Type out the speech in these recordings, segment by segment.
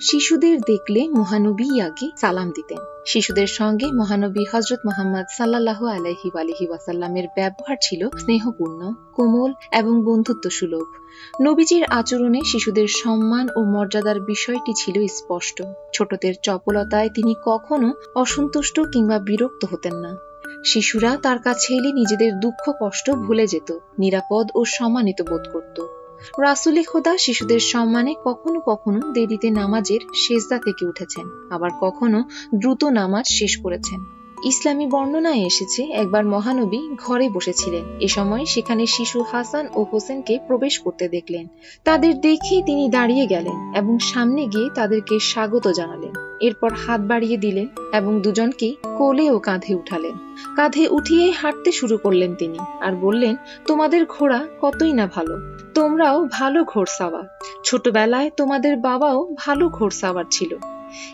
শিশুদের দেখলে মহানবী আগে সালাম দিতেন। শিশুদের সঙ্গে মহানবী হযরত মুহাম্মদ সাল্লাল্লাহু আলাইহি ওয়াসাল্লামের ব্যবহার ছিল স্নেহপূর্ণ, কোমল এবং বন্ধুত্ব সুলভ। নবীজির আচরণে শিশুদের সম্মান ও মর্যাদার বিষয়টি ছিল স্পষ্ট। ছোটদের চপলতায় তিনি কখনো অসন্তুষ্ট কিংবা বিরক্ত হতেন না। শিশুরা তার কাছে এলে নিজেদের দুঃখ কষ্ট ভুলে যেত, নিরাপদ ও সম্মানিত বোধ করত। রাসূলে খোদা শিশুদের সম্মানে কখনো কখনো দেরিতে নামাজের সেজদা থেকে উঠেছেন, আবার কখনো দ্রুত নামাজ শেষ করেছেন। ইসলামী বর্ণনায় এসেছে, একবার মহানবী ঘরে বসেছিলেন। এ সময় সেখানে শিশু হাসান ও হোসেনকে প্রবেশ করতে দেখলেন। তাদের দেখেই তিনি দাঁড়িয়ে গেলেন এবং সামনে গিয়ে তাদেরকে স্বাগত জানালেন। এরপর হাত বাড়িয়ে দিলেন এবং দুজনকে কোলে ও কাঁধে উঠালেন। কাঁধে উঠিয়ে হাঁটতে শুরু করলেন তিনি, আর বললেন, তোমাদের ঘোড়া কতই না ভালো, তোমরাও ভালো ঘোড়সাওয়ার। ছোটবেলায় তোমাদের বাবাও ভালো ঘোড়সাওয়ার ছিল।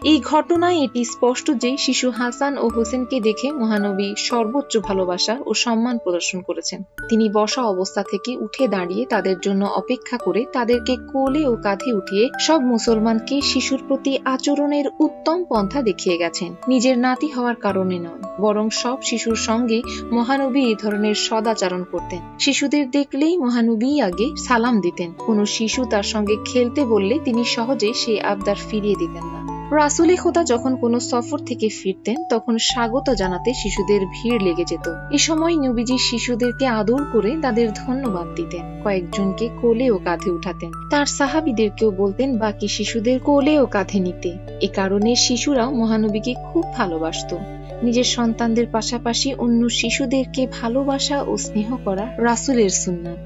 এই ঘটনায় এটি স্পষ্ট যে শিশু হাসান ও হোসেনকে দেখে মহানবী সর্বোচ্চ ভালোবাসা ও সম্মান প্রদর্শন করেছেন। তিনি বসা অবস্থা থেকে উঠে দাঁড়িয়ে তাদের জন্য অপেক্ষা করে তাদেরকে কোলে ও কাঁধে উঠিয়ে সব মুসলমানকে শিশুর প্রতি আচরণের উত্তম পন্থা দেখিয়ে গেছেন। নিজের নাতি হওয়ার কারণে নয়, বরং সব শিশুর সঙ্গে মহানবী এই ধরনের সদাচরণ করতেন। শিশুদের দেখলেই মহানবী আগে সালাম দিতেন। কোনো শিশু তার সঙ্গে খেলতে বললে তিনি সহজে সেই আবদার ফিরিয়ে দিতেন না। রাসূলে খোদা যখন কোনো সফর থেকে ফিরতেন তখন স্বাগত জানাতে শিশুদের ভিড় লেগে যেত। এ সময় নবীজি শিশুদেরকে আদর করে তাদের ধন্যবাদ দিতেন, কয়েকজনকে কোলে ও কাঁধে উঠাতেন। তার সাহাবীদেরকেও বলতেন বাকি শিশুদের কোলে ও কাঁধে নিতে। এ কারণে শিশুরাও মহানবীকে খুব ভালোবাসত। নিজের সন্তানদের পাশাপাশি অন্য শিশুদেরকে ভালোবাসা ও স্নেহ করা রাসূলের সুন্নাত।